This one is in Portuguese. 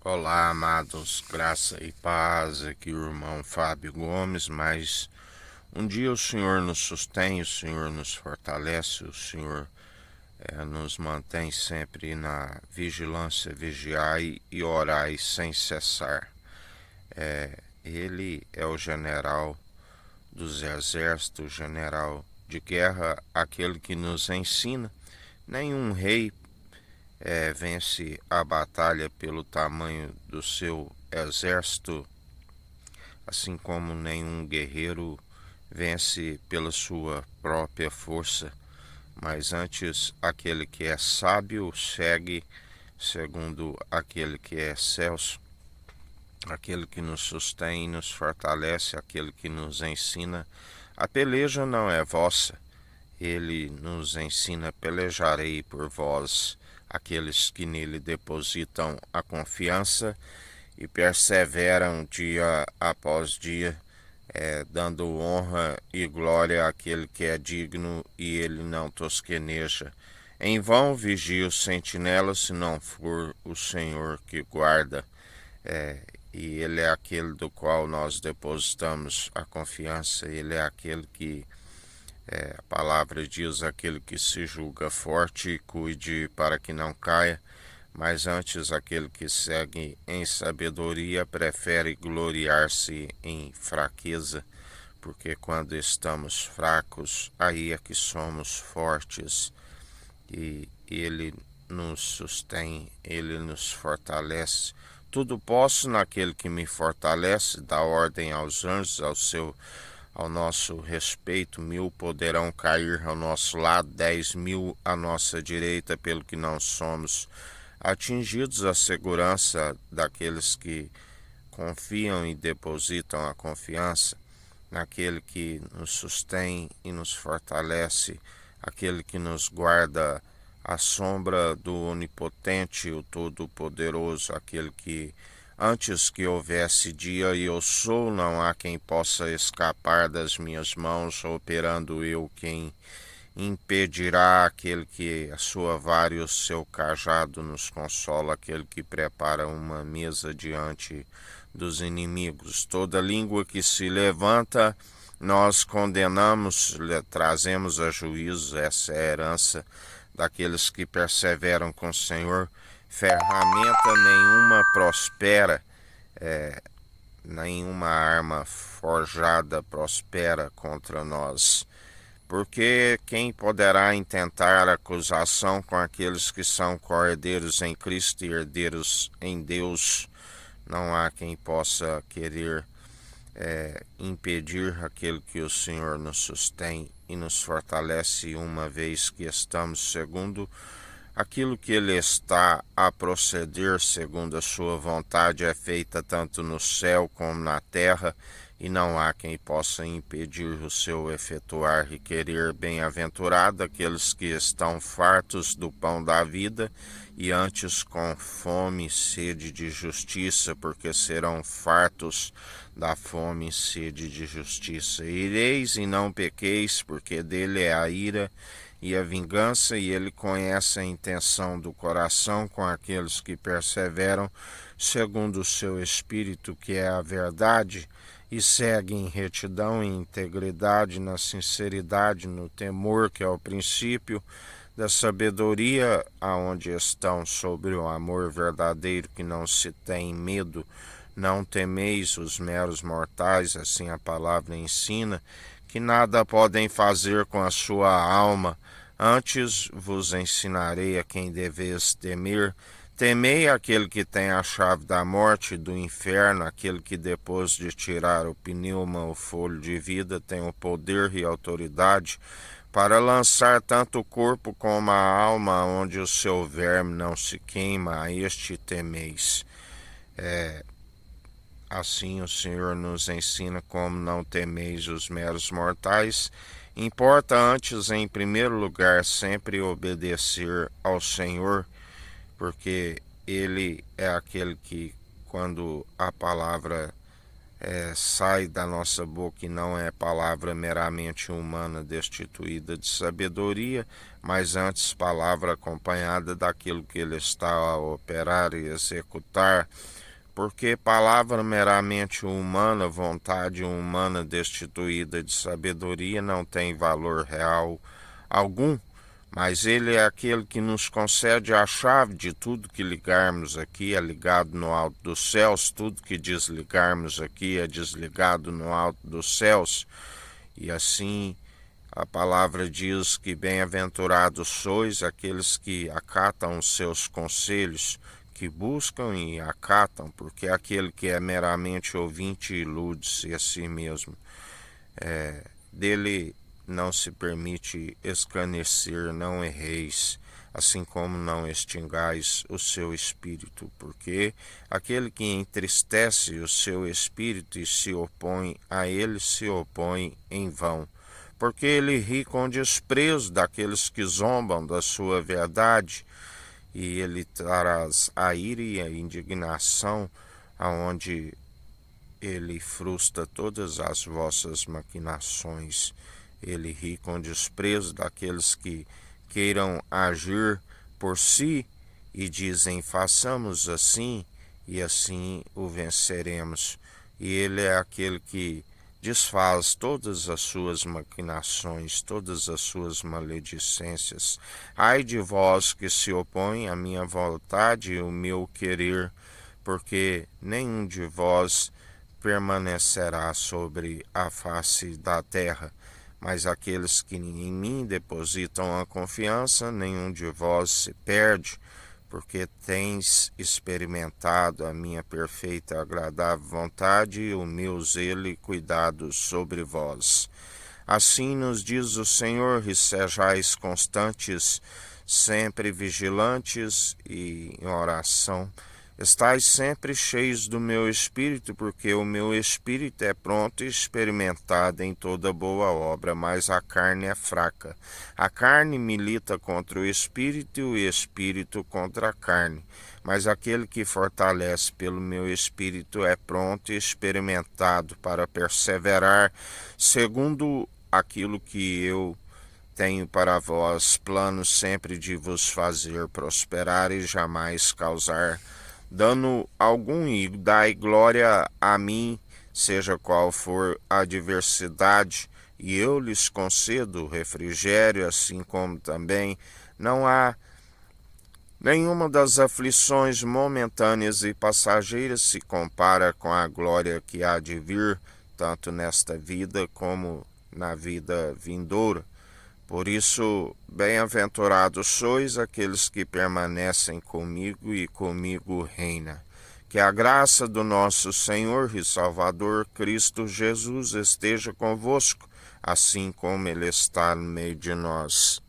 Olá, amados, graça e paz, aqui o irmão Fábio Gomes, mas um dia o Senhor nos sustém, o Senhor nos fortalece, o Senhor nos mantém sempre na vigilância, vigiai e orai sem cessar. Ele é o general dos exércitos, o general de guerra, aquele que nos ensina. Nenhum rei vence a batalha pelo tamanho do seu exército, assim como nenhum guerreiro vence pela sua própria força, mas antes aquele que é sábio segue segundo aquele que é excelso, aquele que nos sustém e nos fortalece, aquele que nos ensina. A peleja não é vossa, ele nos ensina: pelejarei por vós, aqueles que nele depositam a confiança e perseveram dia após dia, dando honra e glória àquele que é digno, e ele não tosqueneja. Em vão vigia o sentinela, se não for o Senhor que guarda. E ele é aquele do qual nós depositamos a confiança, ele é aquele que, a palavra diz, aquele que se julga forte e cuide para que não caia. Mas antes aquele que segue em sabedoria prefere gloriar-se em fraqueza, porque quando estamos fracos, aí é que somos fortes, e ele nos sustém, ele nos fortalece. Tudo posso naquele que me fortalece, dá ordem aos anjos ao nosso respeito. 1000 poderão cair ao nosso lado, 10.000 à nossa direita, pelo que não somos atingidos. A segurança daqueles que confiam e depositam a confiança naquele que nos sustém e nos fortalece, aquele que nos guarda à sombra do Onipotente, o Todo-Poderoso, aquele que antes que houvesse dia e eu sou, não há quem possa escapar das minhas mãos, operando eu quem impedirá, aquele que a sua vara e o seu cajado nos consola, aquele que prepara uma mesa diante dos inimigos. Toda língua que se levanta, nós condenamos, trazemos a juízo. Essa é a herança daqueles que perseveram com o Senhor. Ferramenta nenhuma prospera, nenhuma arma forjada prospera contra nós. Porque quem poderá intentar acusação com aqueles que são cordeiros em Cristo e herdeiros em Deus? Não há quem possa querer impedir aquele que o Senhor nos sustém e nos fortalece, uma vez que estamos segundo aquilo que Ele está a proceder, segundo a sua vontade, é feita tanto no céu como na terra, e não há quem possa impedir o seu efetuar e querer. Bem-aventurado aqueles que estão fartos do pão da vida e antes com fome e sede de justiça, porque serão fartos da fome e sede de justiça. Ireis e não pequeis, porque dele é a ira e a vingança, e ele conhece a intenção do coração com aqueles que perseveram segundo o seu espírito, que é a verdade, e segue em retidão e integridade, na sinceridade, no temor, que é o princípio da sabedoria, aonde estão sobre o amor verdadeiro, que não se tem medo. Não temeis os meros mortais, assim a palavra ensina, que nada podem fazer com a sua alma. Antes vos ensinarei a quem deveis temer. Temei aquele que tem a chave da morte e do inferno, aquele que depois de tirar o pneuma, o fôlego de vida, tem o poder e autoridade para lançar tanto o corpo como a alma, onde o seu verme não se queima. A este temeis. Assim o Senhor nos ensina como não temeis os meros mortais. Importa antes, em primeiro lugar, sempre obedecer ao Senhor, porque Ele é aquele que, quando a palavra sai da nossa boca e não é palavra meramente humana destituída de sabedoria, mas antes palavra acompanhada daquilo que ele está a operar e executar, porque palavra meramente humana, vontade humana destituída de sabedoria não tem valor real algum. Mas ele é aquele que nos concede a chave de tudo que ligarmos aqui é ligado no alto dos céus, tudo que desligarmos aqui é desligado no alto dos céus. E assim a palavra diz que bem-aventurados sois aqueles que acatam os seus conselhos, que buscam e acatam, porque aquele que é meramente ouvinte ilude-se a si mesmo. Dele não se permite escarnecer, não erreis, assim como não extingais o seu espírito, porque aquele que entristece o seu espírito e se opõe a ele se opõe em vão, porque ele ri com desprezo daqueles que zombam da sua verdade, e ele traz a ira e a indignação aonde ele frustra todas as vossas maquinações. Ele ri com desprezo daqueles que queiram agir por si e dizem: façamos assim e assim o venceremos. E ele é aquele que desfaz todas as suas maquinações, todas as suas maledicências. Ai de vós que se opõem à minha vontade e ao meu querer, porque nenhum de vós permanecerá sobre a face da terra. Mas aqueles que em mim depositam a confiança, nenhum de vós se perde, porque tens experimentado a minha perfeita e agradável vontade e o meu zelo e cuidado sobre vós. Assim nos diz o Senhor, e sejais constantes, sempre vigilantes e em oração. Estais sempre cheios do meu espírito, porque o meu espírito é pronto e experimentado em toda boa obra, mas a carne é fraca. A carne milita contra o espírito e o espírito contra a carne. Mas aquele que fortalece pelo meu espírito é pronto e experimentado para perseverar, segundo aquilo que eu tenho para vós, planos sempre de vos fazer prosperar e jamais causar dano algum, e dai glória a mim, seja qual for a adversidade, e eu lhes concedo refrigério, assim como também não há nenhuma das aflições momentâneas e passageiras se compara com a glória que há de vir, tanto nesta vida como na vida vindoura. Por isso, bem-aventurados sois aqueles que permanecem comigo e comigo reina. Que a graça do nosso Senhor e Salvador Cristo Jesus esteja convosco, assim como Ele está no meio de nós.